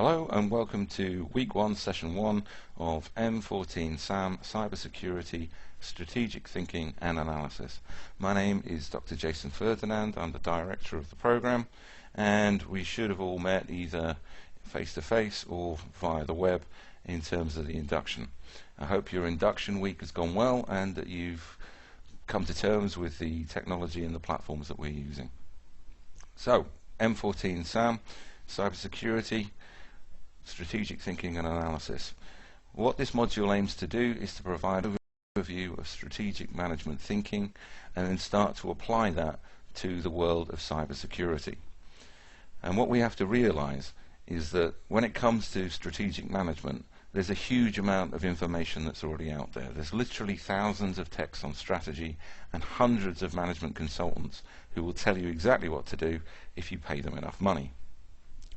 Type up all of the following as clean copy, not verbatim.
Hello and welcome to Week 1, Session 1 of M14 SAM, Cybersecurity, Strategic Thinking and Analysis. My name is Dr. Jason Ferdinand. I'm the Director of the program, and we should have all met either face-to-face or via the web in terms of the induction. I hope your induction week has gone well and that you've come to terms with the technology and the platforms that we're using. So, M14 SAM, Cybersecurity, Strategic Thinking and Analysis. What this module aims to do is to provide an overview of strategic management thinking and then start to apply that to the world of cybersecurity. And what we have to realize is that when it comes to strategic management, there's a huge amount of information that's already out there. There's literally thousands of texts on strategy and hundreds of management consultants who will tell you exactly what to do if you pay them enough money.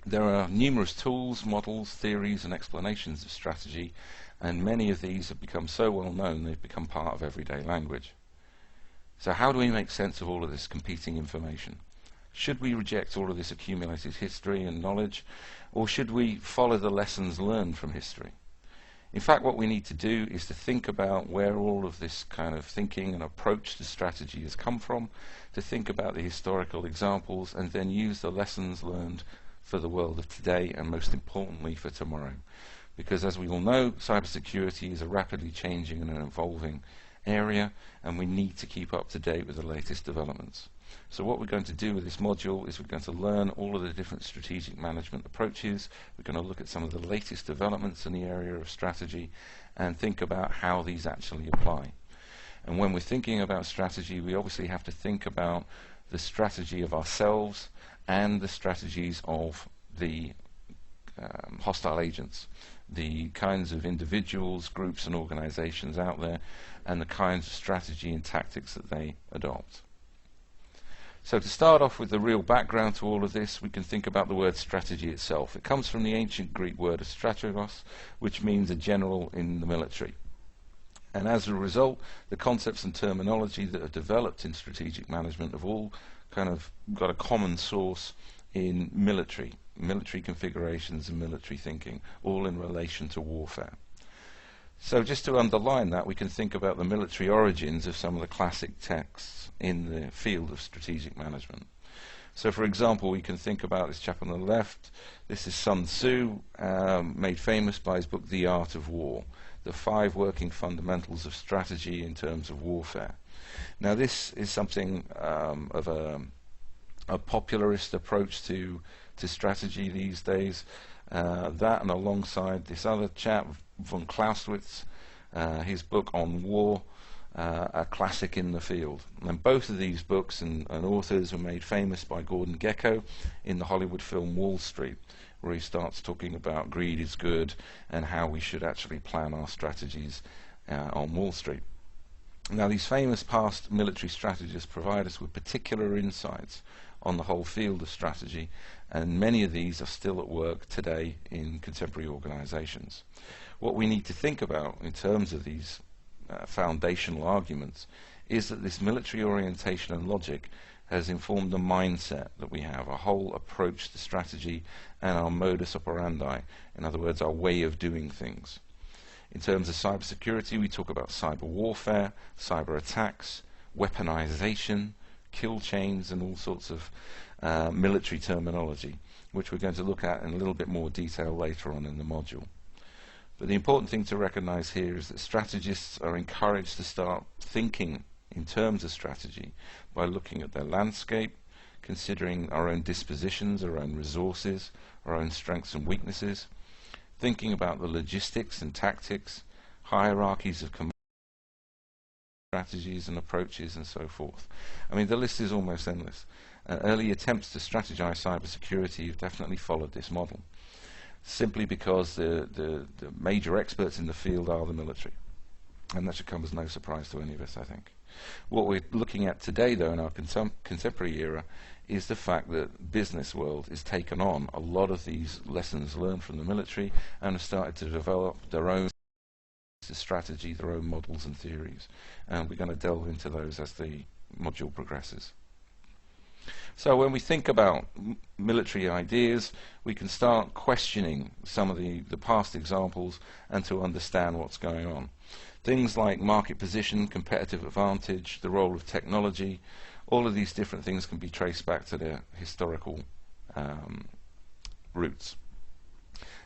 There are numerous tools, models, theories and explanations of strategy, and many of these have become so well known they've become part of everyday language. So how do we make sense of all of this competing information? Should we reject all of this accumulated history and knowledge, or should we follow the lessons learned from history? In fact, what we need to do is to think about where all of this kind of thinking and approach to strategy has come from, to think about the historical examples, and then use the lessons learned for the world of today and most importantly for tomorrow. Because as we all know, cybersecurity is a rapidly changing and an evolving area, and we need to keep up to date with the latest developments. So what we're going to do with this module is we're going to learn all of the different strategic management approaches. We're going to look at some of the latest developments in the area of strategy and think about how these actually apply. And when we're thinking about strategy, we obviously have to think about the strategy of ourselves and the strategies of the hostile agents, the kinds of individuals, groups and organizations out there, and the kinds of strategy and tactics that they adopt. So to start off with the real background to all of this, we can think about the word strategy itself. It comes from the ancient Greek word of strategos, which means a general in the military. And as a result, the concepts and terminology that are developed in strategic management have all kind of got a common source in military configurations and military thinking, all in relation to warfare. So just to underline that, we can think about the military origins of some of the classic texts in the field of strategic management. So for example, we can think about this chap on the left. This is Sun Tzu, made famous by his book The Art of War, the 5 working fundamentals of strategy in terms of warfare. Now this is something of a popularist approach to strategy these days. That and alongside this other chap, von Clausewitz, his book on war, a classic in the field. And both of these books and authors were made famous by Gordon Gekko in the Hollywood film Wall Street, where he starts talking about greed is good and how we should actually plan our strategies on Wall Street. Now these famous past military strategists provide us with particular insights on the whole field of strategy, and many of these are still at work today in contemporary organizations. What we need to think about in terms of these foundational arguments is that this military orientation and logic has informed the mindset that we have, a whole approach to strategy and our modus operandi, in other words, our way of doing things. In terms of cybersecurity, we talk about cyber warfare, cyber attacks, weaponization, kill chains, and all sorts of military terminology, which we're going to look at in a little bit more detail later on in the module. But the important thing to recognize here is that strategists are encouraged to start thinking in terms of strategy by looking at their landscape, considering our own dispositions, our own resources, our own strengths and weaknesses, thinking about the logistics and tactics, hierarchies of command, strategies and approaches and so forth. I mean, the list is almost endless. Early attempts to strategize cybersecurity have definitely followed this model, simply because the major experts in the field are the military. And that should come as no surprise to any of us, I think. What we're looking at today, though, in our contemporary era, is the fact that the business world has taken on a lot of these lessons learned from the military and have started to develop their own strategy, their own models and theories. And we're going to delve into those as the module progresses. So when we think about military ideas, we can start questioning some of the past examples and to understand what's going on. Things like market position, competitive advantage, the role of technology, all of these different things can be traced back to their historical roots.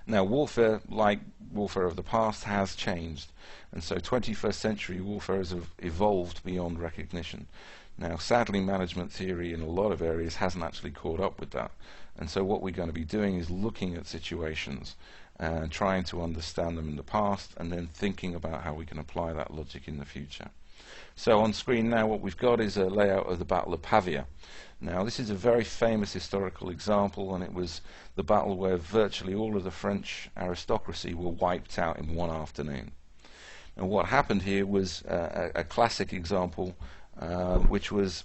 Now, warfare, like warfare of the past, has changed, and so 21st century warfare has evolved beyond recognition. Now, sadly, management theory in a lot of areas hasn't actually caught up with that, and so what we're going to be doing is looking at situations and trying to understand them in the past, and then thinking about how we can apply that logic in the future. So on screen now what we've got is a layout of the Battle of Pavia. Now this is a very famous historical example, and it was the battle where virtually all of the French aristocracy were wiped out in one afternoon. And what happened here was a classic example which was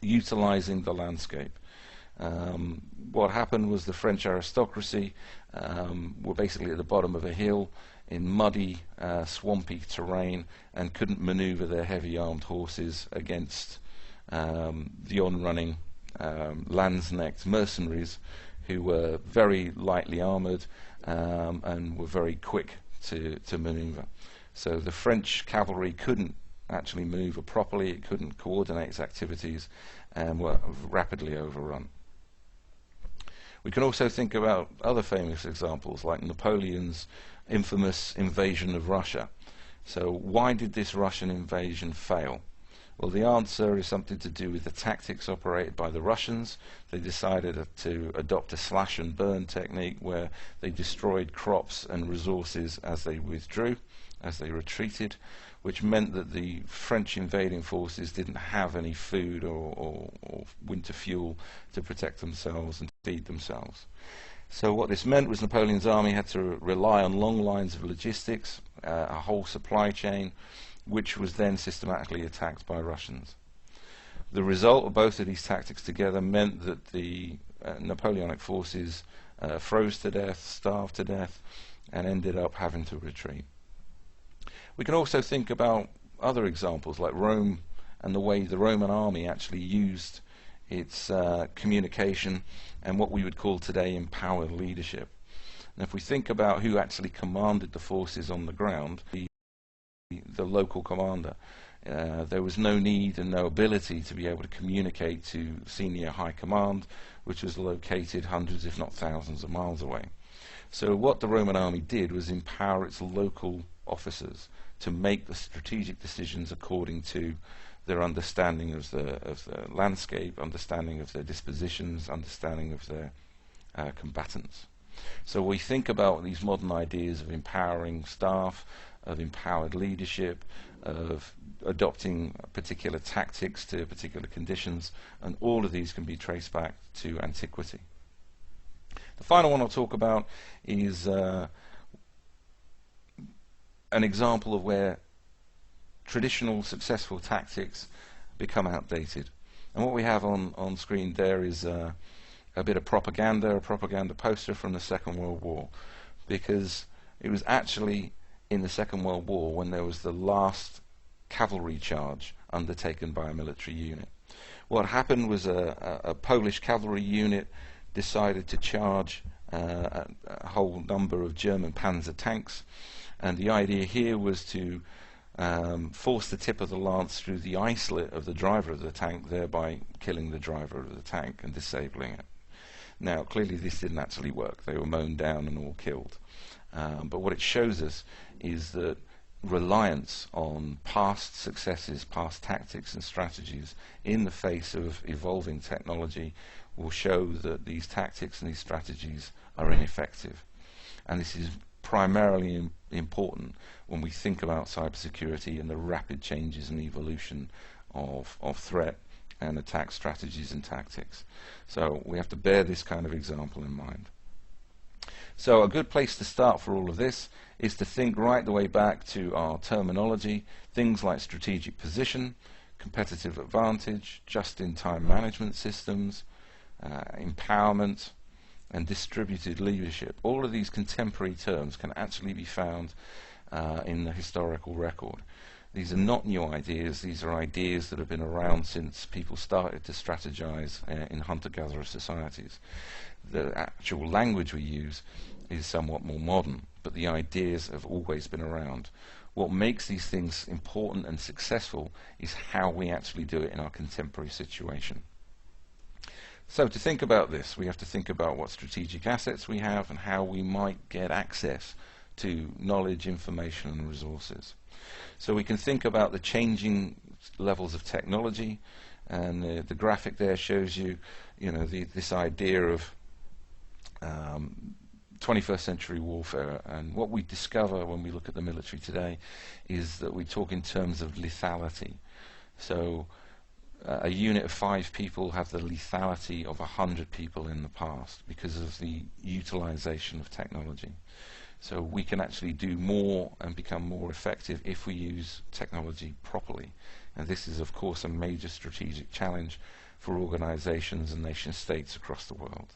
utilizing the landscape. What happened was the French aristocracy were basically at the bottom of a hill in muddy, swampy terrain, and couldn't maneuver their heavy armed horses against the on-running lanzknecht mercenaries, who were very lightly armoured and were very quick to maneuver. So the French cavalry couldn't actually maneuver properly, it couldn't coordinate its activities, and were rapidly overrun. We can also think about other famous examples like Napoleon's infamous invasion of Russia. So why did this Russian invasion fail? Well, the answer is something to do with the tactics operated by the Russians. They decided to adopt a slash and burn technique where they destroyed crops and resources as they withdrew, as they retreated, which meant that the French invading forces didn't have any food or winter fuel to protect themselves and feed themselves. So what this meant was Napoleon's army had to rely on long lines of logistics, a whole supply chain, which was then systematically attacked by Russians. The result of both of these tactics together meant that the Napoleonic forces froze to death, starved to death, and ended up having to retreat. We can also think about other examples like Rome and the way the Roman army actually used its communication and what we would call today empowered leadership. And if we think about who actually commanded the forces on the ground, the local commander, there was no need and no ability to be able to communicate to senior high command, which was located hundreds if not thousands of miles away. So what the Roman army did was empower its local officers to make the strategic decisions according to their understanding of the landscape, understanding of their dispositions, understanding of their combatants. So we think about these modern ideas of empowering staff, of empowered leadership, of adopting particular tactics to particular conditions, and all of these can be traced back to antiquity. The final one I'll talk about is an example of where traditional successful tactics become outdated. And what we have on screen there is a bit of propaganda, a propaganda poster from the Second World War, because it was actually in the Second World War when there was the last cavalry charge undertaken by a military unit. What happened was a Polish cavalry unit decided to charge a whole number of German Panzer tanks, and the idea here was to force the tip of the lance through the eye slit of the driver of the tank, thereby killing the driver of the tank and disabling it. Now clearly this didn't actually work, they were mown down and all killed. But what it shows us is that reliance on past successes, past tactics and strategies in the face of evolving technology will show that these tactics and these strategies are ineffective. And this is primarily important when we think about cybersecurity and the rapid changes and evolution of threat and attack strategies and tactics. So we have to bear this kind of example in mind. So a good place to start for all of this is to think right the way back to our terminology, things like strategic position, competitive advantage, just-in-time management systems, empowerment, and distributed leadership. All of these contemporary terms can actually be found in the historical record. These are not new ideas. These are ideas that have been around since people started to strategize in hunter-gatherer societies. The actual language we use is somewhat more modern, but the ideas have always been around. What makes these things important and successful is how we actually do it in our contemporary situation. So to think about this, we have to think about what strategic assets we have and how we might get access to knowledge, information and resources. So we can think about the changing levels of technology, and the graphic there shows you, this idea of 21st century warfare. And what we discover when we look at the military today is that we talk in terms of lethality. So a unit of 5 people have the lethality of 100 people in the past because of the utilization of technology. So we can actually do more and become more effective if we use technology properly. And this is, of course, a major strategic challenge for organizations and nation states across the world.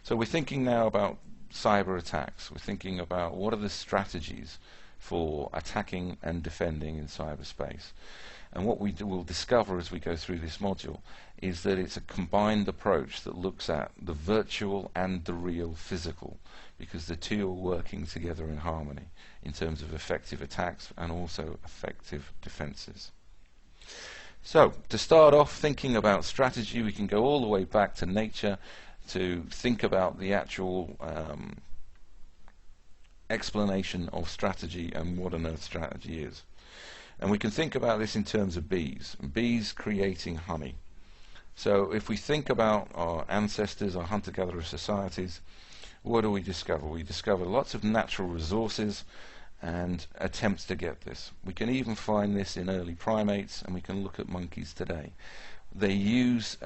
So we're thinking now about cyber attacks. We're thinking about what are the strategies for attacking and defending in cyberspace. And what we will discover as we go through this module is that it's a combined approach that looks at the virtual and the real physical, because the two are working together in harmony in terms of effective attacks and also effective defenses. So, to start off thinking about strategy, we can go all the way back to nature to think about the actual explanation of strategy and what on earth strategy is. And we can think about this in terms of bees creating honey. So if we think about our ancestors, our hunter-gatherer societies, what do we discover? We discover lots of natural resources and attempts to get this. We can even find this in early primates, and we can look at monkeys today. They use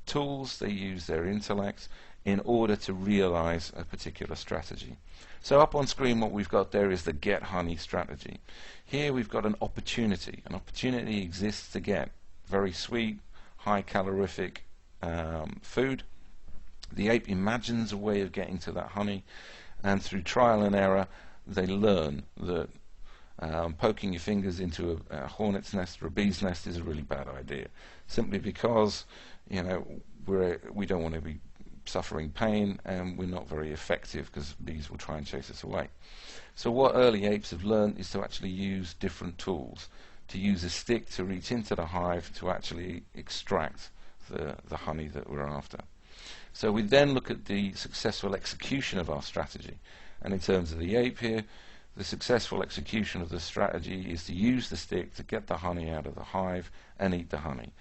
tools, they use their intellects in order to realize a particular strategy. So up on screen what we've got there is the get honey strategy. Here we've got an opportunity. An opportunity exists to get very sweet, high calorific food. The ape imagines a way of getting to that honey, and through trial and error they learn that poking your fingers into a hornet's nest or a bee's nest is a really bad idea, simply because we don't want to be suffering pain, and we're not very effective because bees will try and chase us away. So what early apes have learned is to actually use different tools, to use a stick to reach into the hive to actually extract the honey that we're after. So we then look at the successful execution of our strategy, and in terms of the ape here, the successful execution of the strategy is to use the stick to get the honey out of the hive and eat the honey.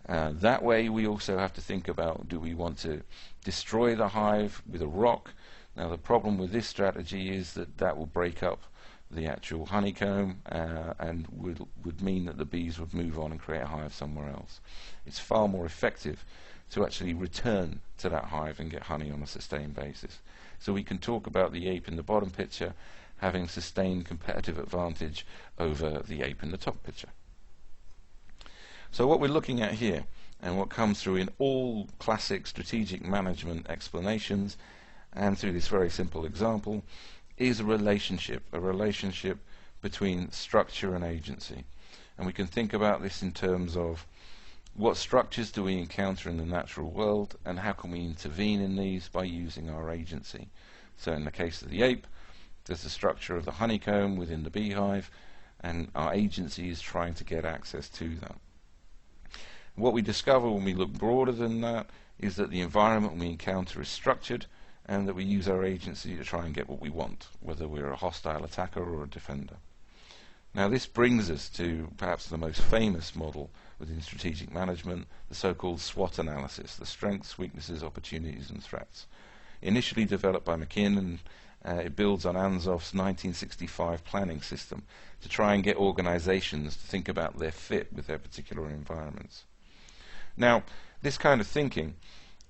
That way we also have to think about, do we want to destroy the hive with a rock? Now the problem with this strategy is that that will break up the actual honeycomb and would mean that the bees would move on and create a hive somewhere else. It's far more effective to actually return to that hive and get honey on a sustained basis. So we can talk about the ape in the bottom picture having sustained competitive advantage over the ape in the top picture. So what we're looking at here, and what comes through in all classic strategic management explanations and through this very simple example, is a relationship between structure and agency. And we can think about this in terms of what structures do we encounter in the natural world, and how can we intervene in these by using our agency. So in the case of the ape, there's the structure of the honeycomb within the beehive, and our agency is trying to get access to that. What we discover when we look broader than that is that the environment we encounter is structured, and that we use our agency to try and get what we want, whether we're a hostile attacker or a defender. Now this brings us to perhaps the most famous model within strategic management, the so-called SWOT analysis, the strengths, weaknesses, opportunities and threats. Initially developed by McKinnon, it builds on Anzoff's 1965 planning system to try and get organizations to think about their fit with their particular environments. Now, this kind of thinking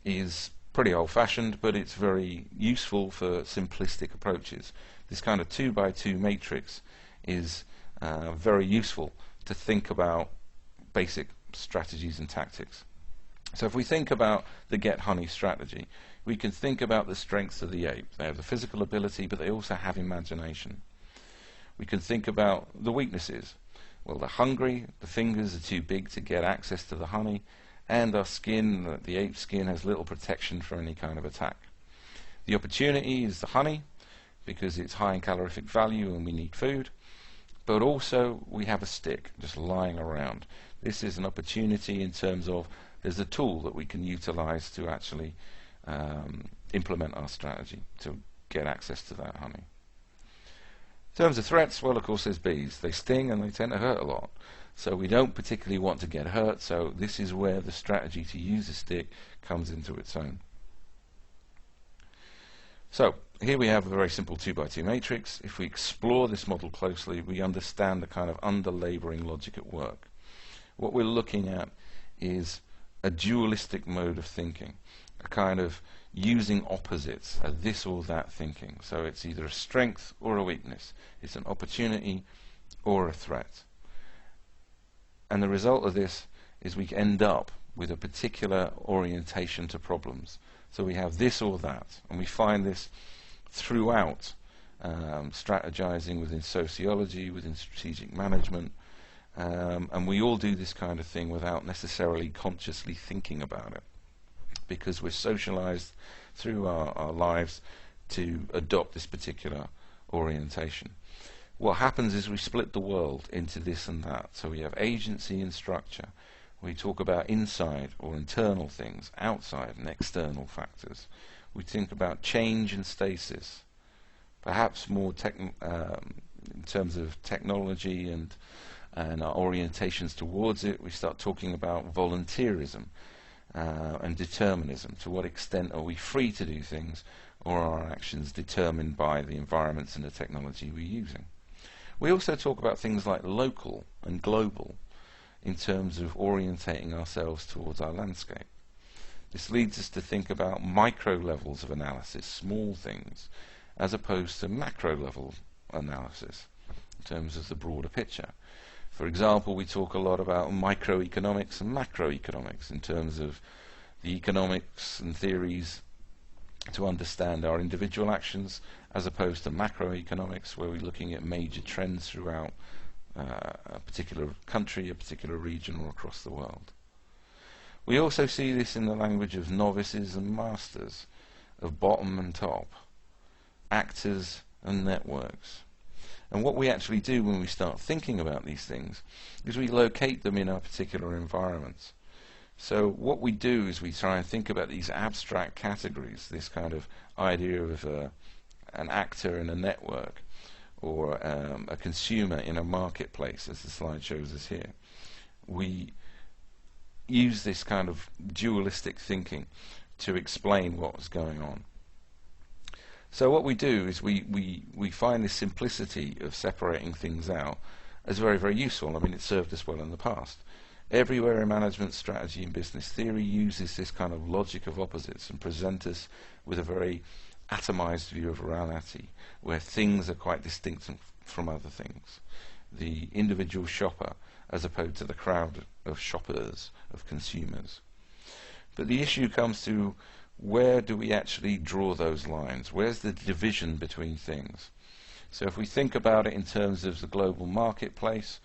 is pretty old-fashioned, but it's very useful for simplistic approaches. This kind of 2x2 matrix is very useful to think about basic strategies and tactics. So if we think about the get honey strategy, we can think about the strengths of the ape. They have the physical ability, but they also have imagination. We can think about the weaknesses. Well, they're hungry, the fingers are too big to get access to the honey, and our skin, the ape skin, has little protection for any kind of attack. The opportunity is the honey, because it's high in calorific value and we need food, but also we have a stick just lying around. This is an opportunity in terms of there's a tool that we can utilize to actually implement our strategy to get access to that honey. In terms of threats, well, of course, there's bees. They sting and they tend to hurt a lot. So we don't particularly want to get hurt, so this is where the strategy to use a stick comes into its own. So here we have a very simple 2x2 matrix. If we explore this model closely, we understand the kind of under-laboring logic at work. What we're looking at is a dualistic mode of thinking, a kind of using opposites, a this or that thinking. So it's either a strength or a weakness. It's an opportunity or a threat. And the result of this is we end up with a particular orientation to problems. So we have this or that, and we find this throughout strategizing within sociology, within strategic management, and we all do this kind of thing without necessarily consciously thinking about it, because we're socialized through our lives to adopt this particular orientation. What happens is we split the world into this and that. So we have agency and structure. We talk about inside or internal things, outside and external factors. We think about change and stasis, perhaps more in terms of technology and our orientations towards it. We start talking about volunteerism and determinism. To what extent are we free to do things, or are our actions determined by the environments and the technology we're using? We also talk about things like local and global in terms of orientating ourselves towards our landscape. This leads us to think about micro levels of analysis, small things, as opposed to macro level analysis in terms of the broader picture. For example, we talk a lot about microeconomics and macroeconomics in terms of the economics and theories to understand our individual actions, as opposed to macroeconomics, where we're looking at major trends throughout a particular country, a particular region, or across the world. We also see this in the language of novices and masters, of bottom and top, actors and networks. And what we actually do when we start thinking about these things is we locate them in our particular environments. So what we do is we try and think about these abstract categories, this kind of idea of an actor in a network, or a consumer in a marketplace, as the slide shows us here. We use this kind of dualistic thinking to explain what was going on. So what we do is we find this simplicity of separating things out as very, very useful. I mean, it's served us well in the past. Everywhere in management, strategy, and business theory uses this kind of logic of opposites and present us with a very atomized view of reality, where things are quite distinct from other things. The individual shopper as opposed to the crowd of shoppers, of consumers. But the issue comes to, where do we actually draw those lines? Where's the division between things? So if we think about it in terms of the global marketplace,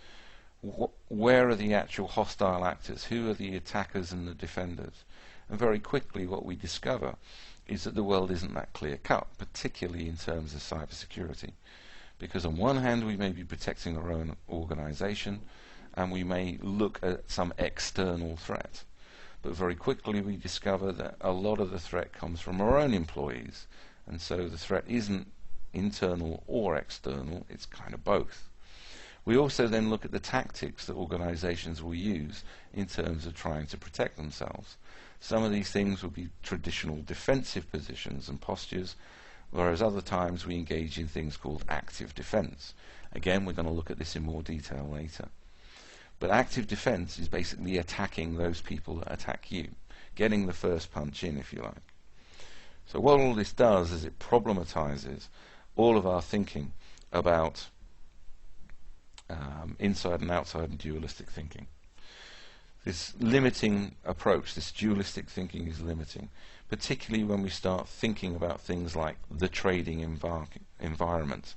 where are the actual hostile actors? Who are the attackers and the defenders? And very quickly what we discover is that the world isn't that clear-cut, particularly in terms of cybersecurity. Because on one hand we may be protecting our own organization, and we may look at some external threat. But very quickly we discover that a lot of the threat comes from our own employees, and so the threat isn't internal or external, it's kind of both. We also then look at the tactics that organizations will use in terms of trying to protect themselves. Some of these things will be traditional defensive positions and postures, whereas other times we engage in things called active defense. Again, we're going to look at this in more detail later. But active defense is basically attacking those people that attack you, getting the first punch in, if you like. So what all this does is it problematizes all of our thinking about inside and outside and dualistic thinking. This limiting approach, this dualistic thinking, is limiting, particularly when we start thinking about things like the trading environment,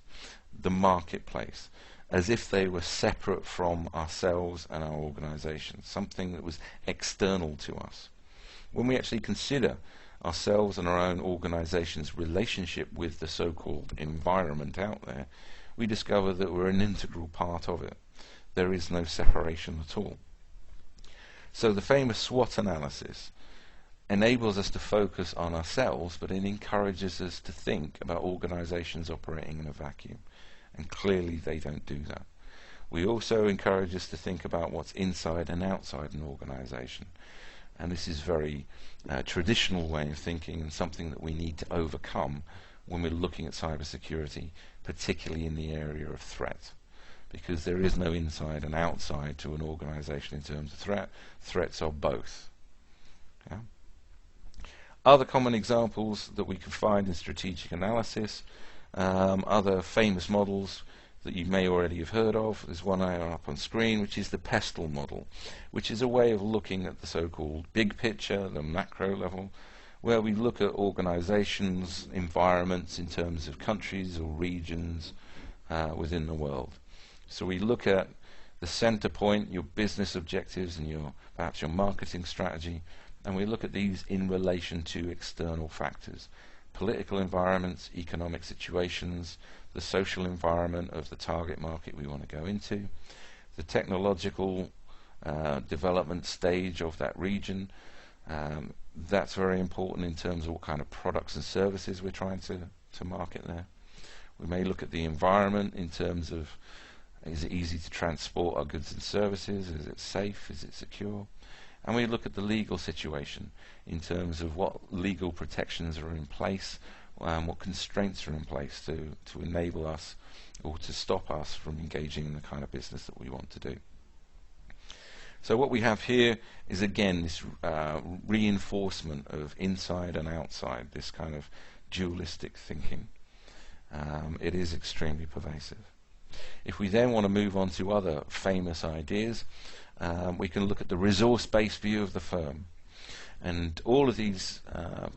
the marketplace, as if they were separate from ourselves and our organization, something that was external to us. When we actually consider ourselves and our own organization's relationship with the so-called environment out there, we discover that we're an integral part of it. There is no separation at all. So the famous SWOT analysis enables us to focus on ourselves, but it encourages us to think about organizations operating in a vacuum. And clearly they don't do that. We also encourage us to think about what's inside and outside an organization. And this is very traditional way of thinking, and something that we need to overcome when we're looking at cybersecurity, particularly in the area of threat. Because there is no inside and outside to an organization in terms of threat. Threats are both. Yeah? Other common examples that we can find in strategic analysis, other famous models that you may already have heard of. There's one up on screen, which is the PESTLE model, which is a way of looking at the so-called big picture, the macro level, where we look at organizations, environments in terms of countries or regions within the world. So we look at the center point, your business objectives and perhaps your marketing strategy, and we look at these in relation to external factors, political environments, economic situations, the social environment of the target market we want to go into, the technological development stage of that region. That's very important in terms of what kind of products and services we're trying to market there. We may look at the environment in terms of, is it easy to transport our goods and services? Is it safe? Is it secure? And we look at the legal situation in terms of what legal protections are in place, what constraints are in place to enable us or to stop us from engaging in the kind of business that we want to do. So what we have here is again this reinforcement of inside and outside, this kind of dualistic thinking. It is extremely pervasive. If we then want to move on to other famous ideas, we can look at the resource-based view of the firm. And all of these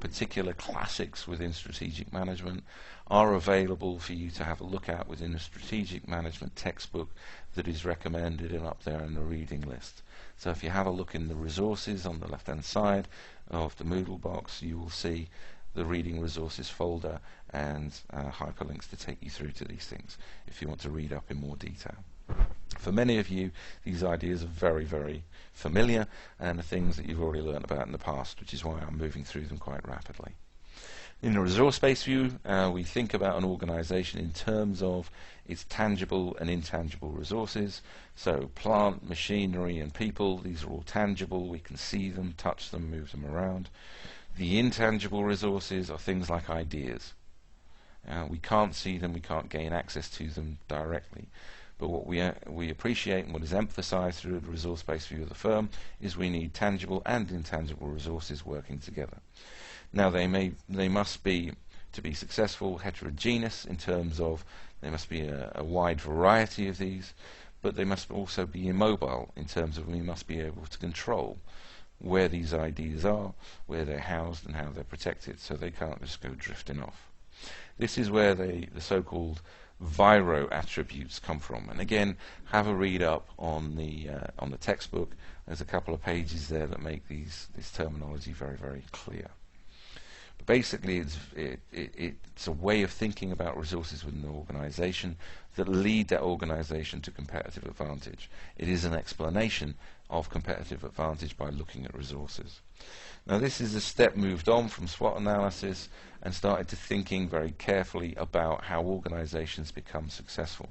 particular classics within strategic management are available for you to have a look at within a strategic management textbook that is recommended and up there in the reading list. So if you have a look in the resources on the left-hand side of the Moodle box, you will see the reading resources folder and hyperlinks to take you through to these things if you want to read up in more detail. For many of you, these ideas are very, very familiar and are things that you've already learned about in the past, which is why I'm moving through them quite rapidly. In the resource-based view, we think about an organization in terms of its tangible and intangible resources. So plant, machinery and people, these are all tangible. We can see them, touch them, move them around. The intangible resources are things like ideas. We can't see them, we can't gain access to them directly. But what we appreciate and what is emphasized through the resource-based view of the firm is we need tangible and intangible resources working together. Now they must be, to be successful, heterogeneous in terms of there must be a wide variety of these, but they must also be immobile in terms of we must be able to control where these ideas are, where they're housed and how they're protected, so they can't just go drifting off. This is where the so-called VRIO attributes come from. And again, have a read up on the textbook. There's a couple of pages there that make this terminology very, very clear. But basically, it's a way of thinking about resources within an organization that lead that organization to competitive advantage. It is an explanation of competitive advantage by looking at resources. Now this is a step moved on from SWOT analysis and started to thinking very carefully about how organizations become successful.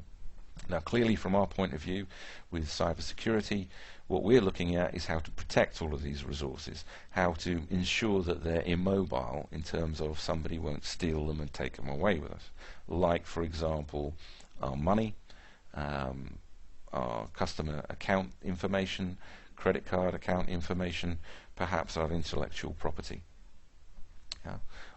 Now clearly from our point of view with cybersecurity, what we're looking at is how to protect all of these resources, how to ensure that they're immobile in terms of somebody won't steal them and take them away with us. Like for example our money, our customer account information, credit card account information, perhaps our intellectual property.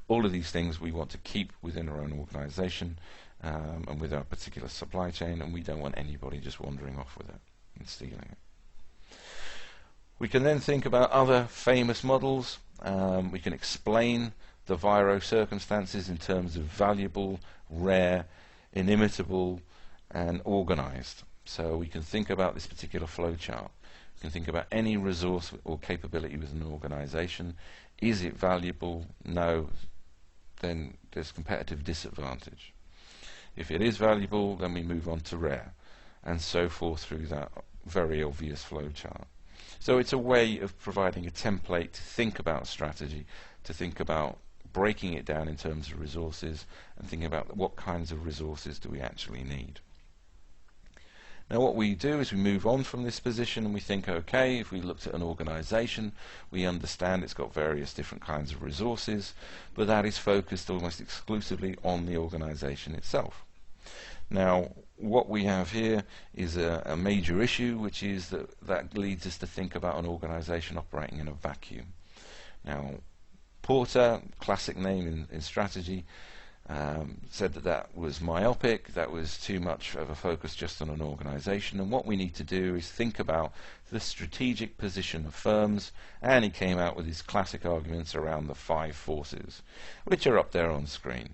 All of these things we want to keep within our own organization and with our particular supply chain, and we don't want anybody just wandering off with it and stealing it. We can then think about other famous models. We can explain the VRIO circumstances in terms of valuable, rare, inimitable, and organized. So we can think about this particular flowchart. We can think about any resource or capability within an organization. Is it valuable? No. Then there's competitive disadvantage. If it is valuable, then we move on to rare, and so forth through that very obvious flowchart. So it's a way of providing a template to think about strategy, to think about breaking it down in terms of resources, and thinking about what kinds of resources do we actually need. Now what we do is we move on from this position and we think, okay, if we looked at an organization, we understand it's got various different kinds of resources, but that is focused almost exclusively on the organization itself. Now what we have here is a major issue, which is that leads us to think about an organization operating in a vacuum. Now Porter, classic name in strategy, said that was myopic, that was too much of a focus just on an organization, and what we need to do is think about the strategic position of firms, and he came out with his classic arguments around the 5 forces, which are up there on screen.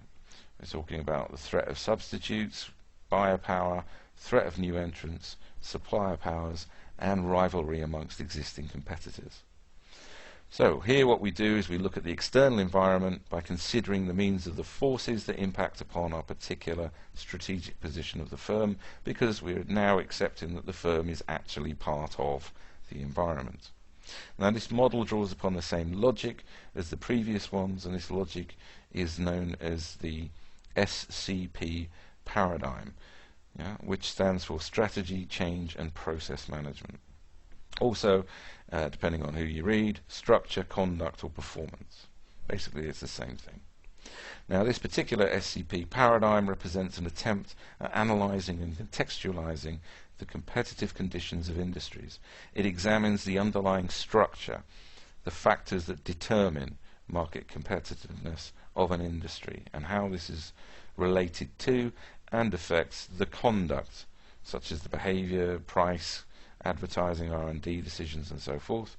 We're talking about the threat of substitutes, buyer power, threat of new entrants, supplier powers, and rivalry amongst existing competitors. So here what we do is we look at the external environment by considering the means of the forces that impact upon our particular strategic position of the firm, because we're now accepting that the firm is actually part of the environment. Now this model draws upon the same logic as the previous ones, and this logic is known as the SCP paradigm, which stands for Strategy, Change and Process Management. Also, depending on who you read, structure, conduct or performance. Basically it's the same thing. Now this particular SCP paradigm represents an attempt at analyzing and contextualizing the competitive conditions of industries. It examines the underlying structure, the factors that determine market competitiveness of an industry, and how this is related to and affects the conduct, such as the behavior, price, advertising, R&D decisions and so forth,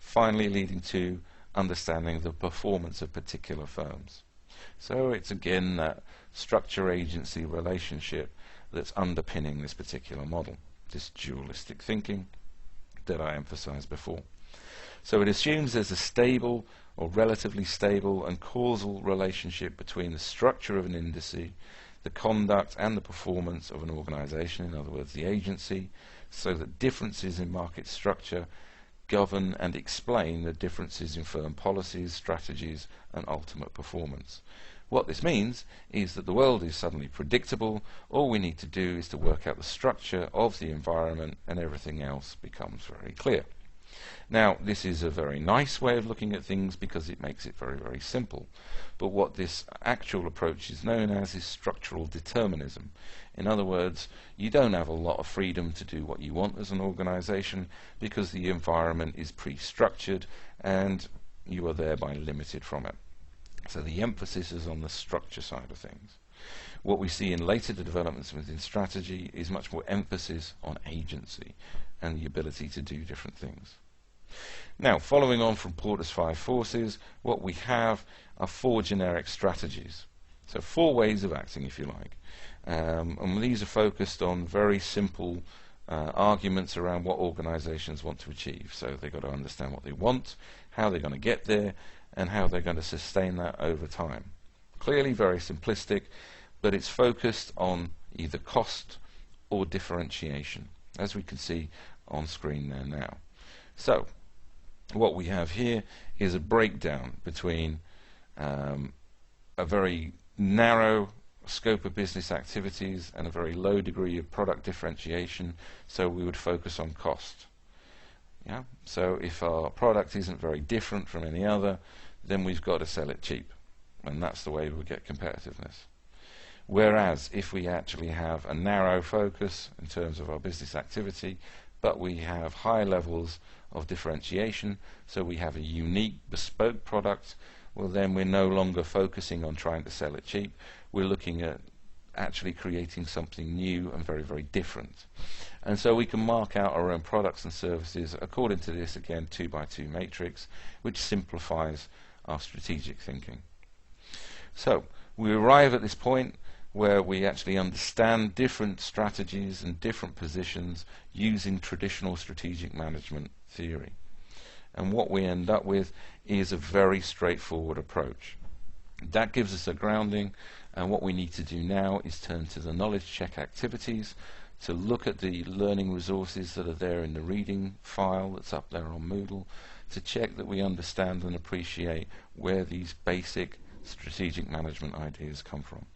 finally leading to understanding the performance of particular firms. So it's again that structure-agency relationship that's underpinning this particular model, this dualistic thinking that I emphasized before. So it assumes there's a stable or relatively stable and causal relationship between the structure of an industry, the conduct and the performance of an organization, in other words the agency, so that differences in market structure govern and explain the differences in firm policies, strategies and ultimate performance. What this means is that the world is suddenly predictable. All we need to do is to work out the structure of the environment and everything else becomes very clear. Now this is a very nice way of looking at things because it makes it very, very simple. But what this actual approach is known as is structural determinism. In other words, you don't have a lot of freedom to do what you want as an organization because the environment is pre-structured and you are thereby limited from it. So the emphasis is on the structure side of things. What we see in later developments within strategy is much more emphasis on agency and the ability to do different things. Now, following on from Porter's 5 forces, what we have are 4 generic strategies. So 4 ways of acting, if you like. And these are focused on very simple arguments around what organizations want to achieve. So they've got to understand what they want, how they're going to get there, and how they're going to sustain that over time. Clearly very simplistic, but it's focused on either cost or differentiation, as we can see on screen there now. So what we have here is a breakdown between a very narrow scope of business activities and a very low degree of product differentiation, so we would focus on cost. So if our product isn't very different from any other, then we've got to sell it cheap, and that's the way we get competitiveness. Whereas if we actually have a narrow focus in terms of our business activity, but we have high levels of differentiation, so we have a unique bespoke product, well then we're no longer focusing on trying to sell it cheap. We're looking at actually creating something new and very, very different. And so we can mark out our own products and services according to this, again, 2x2 matrix, which simplifies our strategic thinking. So we arrive at this point where we actually understand different strategies and different positions using traditional strategic management theory. And what we end up with is a very straightforward approach. That gives us a grounding, and what we need to do now is turn to the knowledge check activities to look at the learning resources that are there in the reading file that's up there on Moodle, to check that we understand and appreciate where these basic strategic management ideas come from.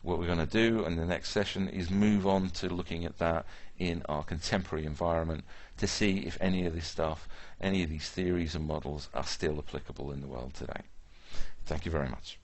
What we're going to do in the next session is move on to looking at that in our contemporary environment to see if any of this stuff, any of these theories and models are still applicable in the world today. Thank you very much.